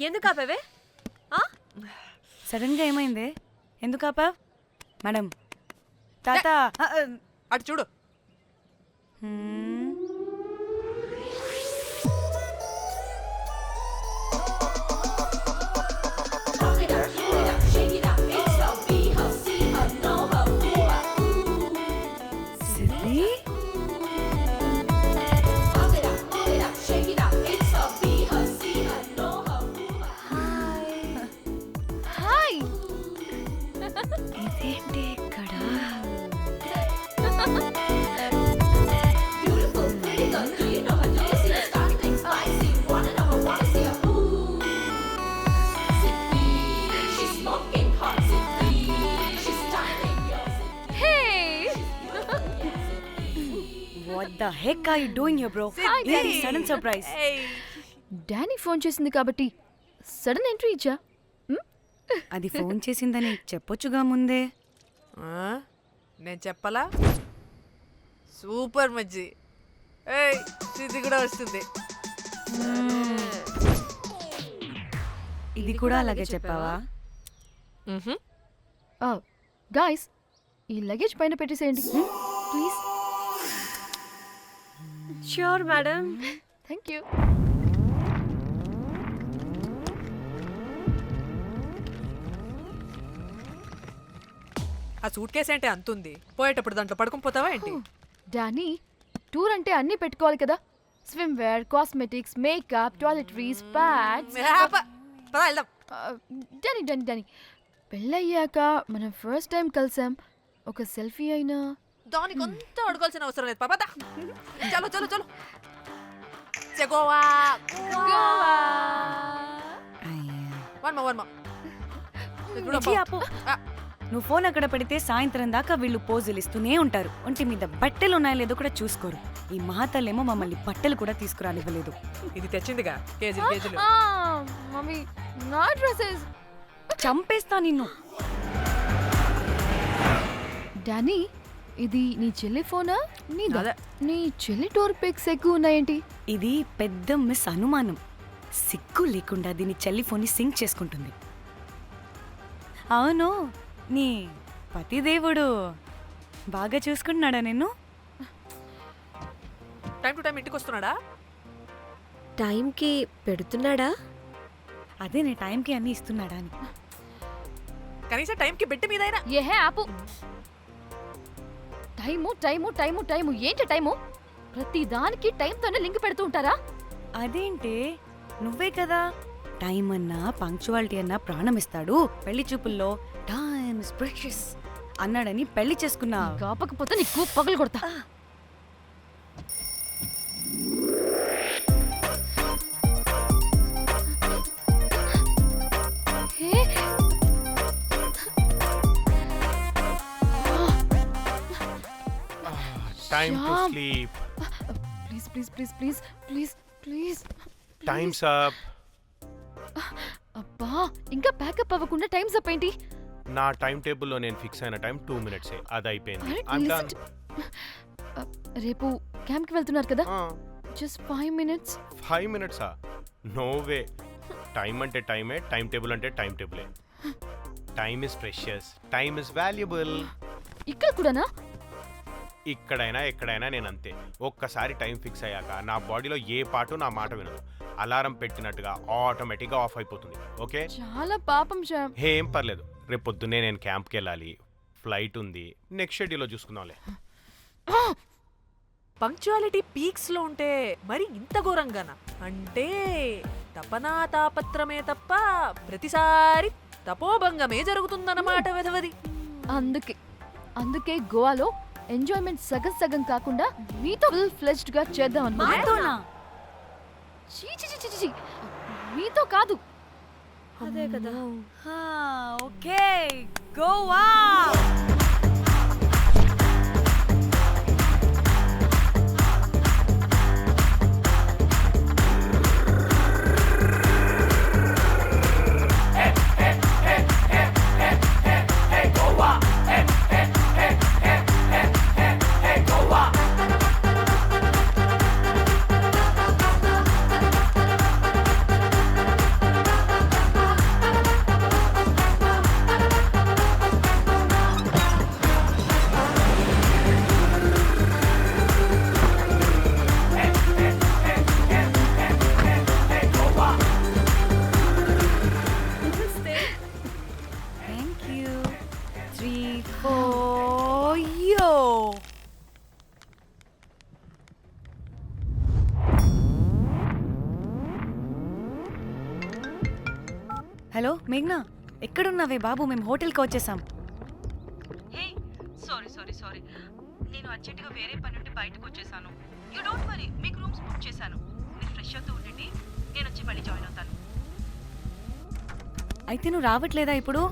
ఎందుకు ఆపేవే? సడన్ గా ఏమైంది? ఎందుకు ఆపా? మేడం తాత అటు చూడు. ఇదేంటి ఇక్కడ? What the heck are you doing here, bro? ఏంటి సడన్ సర్ప్రైజ్? డానీ ఫోన్ చేసింది కాబట్టి సడన్ ఎంట్రీ ఇచ్చా. అది ఫోన్ చేసిందని చెప్పొచ్చుగా ముందే. నేను చెప్పలా? సూపర్ మజ్జి. ఏయ్ ఇది కూడా వస్తుంది. ఇది కూడా అలాగే చెప్పావా? గాయ్స్ ఈ లగేజ్ పైన పెట్టేసేయండి please. Sure madam. Thank you. ఆ సూట్ కేసు అంటే అంతుంది, పోయేటప్పుడు దాంట్లో పడుకుని పోతావా ఏంటి? డానీ టూర్ అంటే అన్నీ పెట్టుకోవాలి కదా. Swimwear, cosmetics, makeup, toiletries, pads. వెళ్దాం. డానీ డానీ డానీ పెళ్ళయ్యాక మనం ఫస్ట్ టైం కలిసాం. ఒక సెల్ఫీ అయినా దానికి అంతా అడగాల్సిన అవసరం లేదు పాపా. చలో చలో చలో. గోవా నువ్వు ఫోన్ అక్కడ పెడితే సాయంత్రం దాకా వీళ్ళు పోజులు ఇస్తూనే ఉంటారు. ఒంటి మీద బట్టలు ఉన్నాయో లేదో కూడా చూసుకోరు. ఈ మహాతల్లేమో మమ్మల్ని బట్టలు కూడా తీసుకురానివ్వలేదు. ఇది తెచ్చిందిగా కేజీలు కేజీలు. మమ్మీ నా డ్రెస్సెస్. చంపేస్తా నిన్ను. డానీ ఇది నీ చెల్లి ఫోనా? అదే. నీ చెల్లి టూర్ పిక్స్ ఎక్కువ ఉన్నాయేంటి? ఇది పెద్ద మిస్ అనుమానం. సిగ్గు లేకుండా దీని చెల్లి ఫోన్ని సింక్ చేసుకుంటుంది. అవును, నీ పతిదేవుడు బాగా చూసుకుంటున్నాడా నిన్ను? టైం టు టైం ఇంటికి వస్తున్నాడా? టైంకి పెడుతున్నాడా? అదే నీ టైంకి అన్ని ఇస్తున్నాడా అని. కనీసం టైంకి బెట్టి మీదైనా. ఏహే ఆపు. టైము టైము టైము టైము ఏంటి టైము? ప్రతి దానికి టైంతోనే లింక్ పెడుతూ ఉంటారా? అదేంటి, నువ్వే కదా టైం అన్నా పంక్చువాలిటీ అన్నా ప్రాణం ఇస్తాడు, పెళ్లి చూపుల్లో టైమ్ ఇస్ ప్రెషియస్ అన్నాడని పెళ్లి చేసుకున్నా. కాపకపోతే నీకు పగలు కొడతా. Time to sleep. Please, please, please, please, please, please. Time's up. అబ్బా ఇంకా ప్యాకప్ అవ్వకుండా టైమ్స్ అప్ ఏంటి? నా టైం టేబుల్లో నేను ఫిక్స్ అయిన టైం 2 minutes. అది అయిపోయింది. రేపు క్యాంప్ కి వెళ్తున్నారు కదా? Just 5 minutes. 5 minutes? No way. Time అంటే టైమే, టైం టేబుల్ అంటే టైం టేబులే. Time is precious, time is valuable. ఇక్కడ కూడానా? ఇక్కడైనా ఎక్కడైనా నేను అంతే. ఒక్కసారి టైం ఫిక్స్ అయ్యాక నా బాడీలో ఏ పాటు నా మాట వినదు. అలారం పెట్టినట్టుగా ఆటోమేటిక్గా ఆఫ్ అయిపోతుంది. ఓకే, చాలా పాపం శ్యామ్. ఏం పర్లేదు, రేపు పొద్దున్నే నేను క్యాంప్కి వెళ్ళాలి, ఫ్లైట్ ఉంది, నెక్స్ట్ షెడ్యూల్లో చూసుకుందాంలే. పంక్చువాలిటీ పీక్స్ లో ఉంటే మరి ఇంత ఘోరంగానా? అంటే తపనా తాపత్రమే తప్ప ప్రతిసారి తపోభంగమే జరుగుతుందన్నమాట వెధవది. అందుకే గోవాలో ఎంజాయ్మెంట్ సగం సగం కాకుండా మీతో ఫుల్ ఫ్లెజ్డ్ గా చేద్దాం అనుకున్నా. మీతో కాదు. అదే కదా. ఓకే, గోవా. హలో మేఘ్నా, ఎక్కడున్నావే బాబు? మేము హోటల్కి వచ్చేసాం. సారీ నేను అర్జెంటుగా వేరే పని నుండి బయటకు వచ్చేసాను. యూ డోంట్ వరీ, మీకు రూమ్స్ బుక్ చేశాను. మీరు ఫ్రెష్ అవుతూ ఉండండి, నేను వచ్చి మళ్ళీ జాయిన్ అవుతాను. అయితే నువ్వు రావట్లేదా ఇప్పుడు?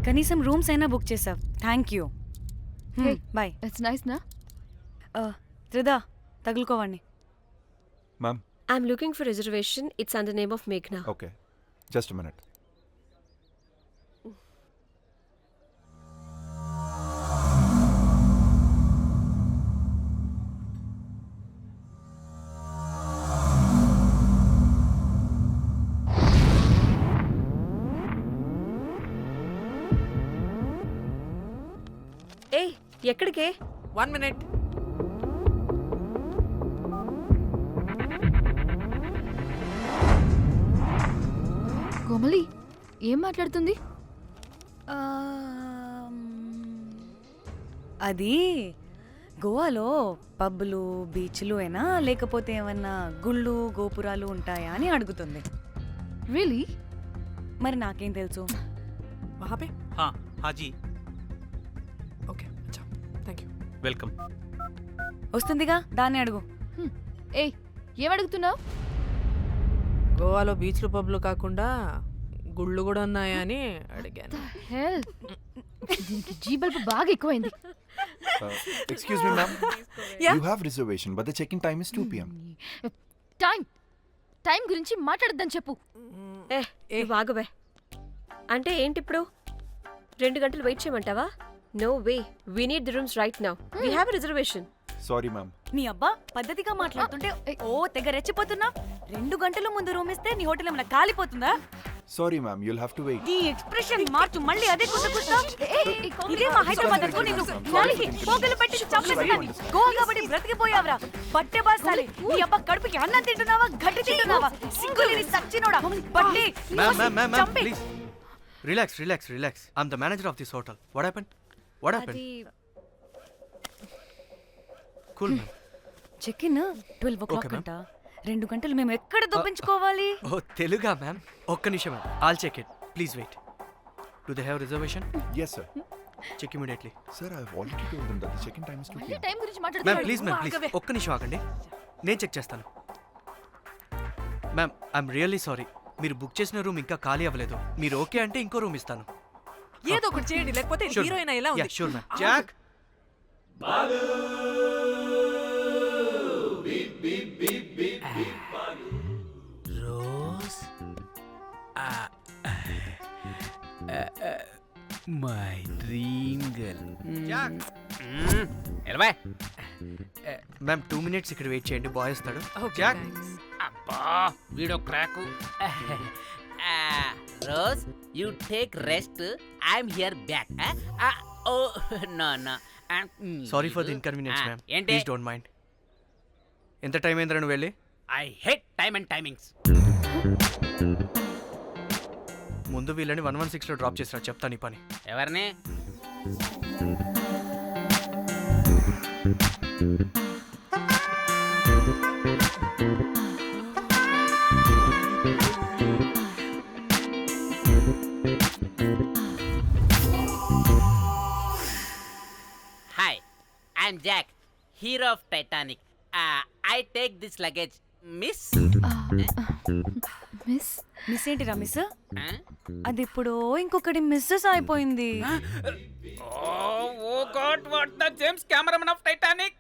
కనీసం రూమ్స్ అయినా బుక్ చేసావు, thank you. Hey. Bye. It's nice నా? త్రిదా, తగులుకోవండి. Ma'am I'm looking for reservation. It's under name of మేఘ్నా. Okay, just minute. ఏయ్, ఎక్కడికే? 1 minute. కోమలి ఏం మాట్లాడుతుంది? అది గోవాలో పబ్బులు బీచ్లు అయినా లేకపోతే ఏమన్నా గుళ్ళు గోపురాలు ఉంటాయా అని అడుగుతుంది. రియలీ? మరి నాకేం తెలుసు? वहाँ पे? हाँ हाँ जी ओके, अच्छा, थैंक यू. वेलकम. వస్తుందిగా, దాన్ని అడుగు. ఏయ్, ఏం అడుగుతున్నావు? గోవాలో బీచ్లు పబ్లు కాకుండా గుళ్ళు కూడా ఉన్నాయా అని అడిగాను. హెల్, దీనికి జీబల్బు బాగా ఎక్కువైంది. Excuse me ma'am, Yeah. You have reservation but the check in time is 2 p.m. Time గురించి మాట్లాడద్దని చెప్పు. నువ్వు ఆగవే. అంటే ఏంటి ఇప్పుడు 2 గంటలు వెయిట్ చేయమంటావా? No way, we need the rooms right now. We have reservation. Sorry ma'am. నీ అబ్బా పద్ధతిగా మాట్లాడుతుంటే ఓ తెగ రెచ్చిపోతున్నా. 2 గంటల ముందు రూమ్ ఇస్తే నీ హోటల్ ఏమైనా కాలిపోతుందా? Sorry ma'am, you'll have to wait. నీ ఎక్స్ప్రెషన్ మార్చు, మళ్ళీ అదే కుసకుస్తా. ఇదే మా హైదరాబాద్ అనుకో, నిన్ను నాలికి పోగలు పెట్టి చంపేస్తాను. గోవా కాబట్టి బ్రతికిపోయావరా బట్టే బాసాలి. నీ అబ్బా కడుపుకి అన్నం తింటున్నావా, గడ్డి తింటున్నావా? సింగులేని సచ్చినోడా బట్టే. Ma'am, చంపే. please. Relax. I'm the manager of this hotel. What happened? అది Cool, ma'am. Check in 12 o'clock Okay, ma'am. అంట. 2 గంటలు మేము ఎక్కడ దొప్పించుకోవాలి? Oh, Teluga, ma'am. ఒక్క నిమిషం, ma'am. I'll check it. Please wait. Do they have reservation? Yes sir. Check immediately. Sir, I have already told them that the check-in time is 2 మళ్ళీ p.m. Time గురించి ma'am మాట్లాడుతున్నాడు. Please ఒక్క నిమిషం ఆగండి, నేను check చేస్తాను. మ్యామ్ ఐఎమ్ రియల్లీ సారీ, మీరు book చేసిన రూమ్ ఇంకా ఖాళీ అవ్వలేదు. మీరు ఓకే అంటే ఇంకో రూమ్ ఇస్తాను. ఏదో ఒకటి చేయండి, లేకపోతే హీరోయిన్ ఎలా ఉంది? Sure ma'am. Jack, Rose my dream girl. Jack. ఎలవా మ్యామ్ 2 minutes ఇక్కడ వెయిట్ చేయండి, బాయ్ వస్తాడు. Okay, Jack. thanks. అబ్బా వీడో crack. Rose you take rest, I'm here back. Oh no no. Sorry for the inconvenience ma'am, ఏంటి? Please don't mind. ఎంత time అయిందిరా నువ్వు వెళ్ళి? I hate time and timings. ముందు వీళ్ళని 116లో డ్రాప్ చేసినా చెప్తాను ఈ పని. ఎవరిని? Hi, I'm Jack, hero of Titanic. I take this luggage miss. Miss miss ఏంటిరా మిస్? అది ఇప్పుడు ఇంకొకటి మిస్సెస్ అయిపోయింది. Oh God, what the James Cameron of Titanic?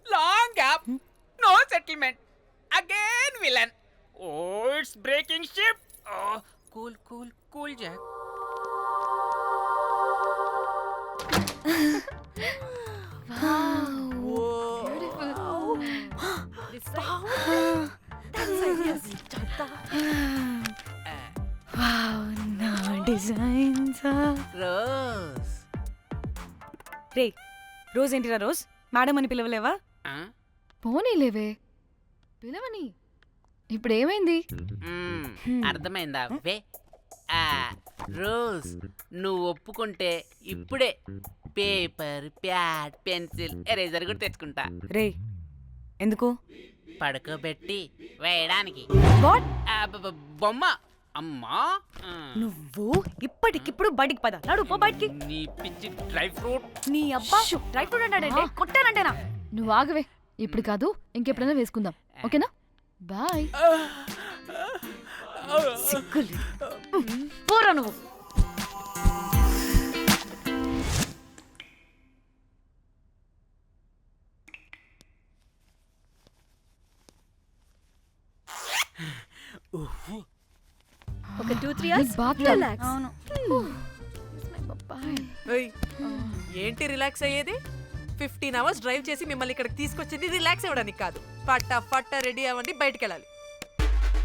Long gap, no settlement. Again villain. Oh, it's breaking ship. Oh, cool, Jack. నా designs. Rose. రే, rose ఏంటిరా rose? Madam అని పిలవలేవా? పోనీలేవే పిలవని. ఇప్పుడు ఏమైంది? అర్థమైందా వే రోజ్ నువ్వు ఒప్పుకుంటే ఇప్పుడే పేపర్ ప్యాడ్ పెన్సిల్ ఎరేజర్ కూడా తెచ్చుకుంటా రే ఎందుకు? పడుకోబెట్టి వేయడానికి వాట్? బొమ్మ అమ్మా నువ్వు ఇప్పటికిప్పుడు బయటికి పద. నడు పో బయటికి. నీ పిచ్చి డ్రై ఫ్రూట్. నీ అబ్బా డ్రై ఫ్రూట్ అన్నాడంటే కొట్టానంటేనా? నువ్వు ఆగవే. ఇప్పుడు కాదు, ఇంకెప్పుడైనా వేసుకుందాం. ఓకేనా? బాయ్. సిగ్గులు పోరా నువ్వు. ఒక 2-3 hours bath రిలాక్స్. అవును. ఏంటి రిలాక్స్ అయ్యేది? 15 hours డ్రైవ్ చేసి మిమ్మల్ని ఇక్కడికి తీసుకొచ్చింది రిలాక్స్ అవ్వడానికి కాదు. పట్ట రెడీ అవ్వండి, బయటికి వెళ్ళాలి.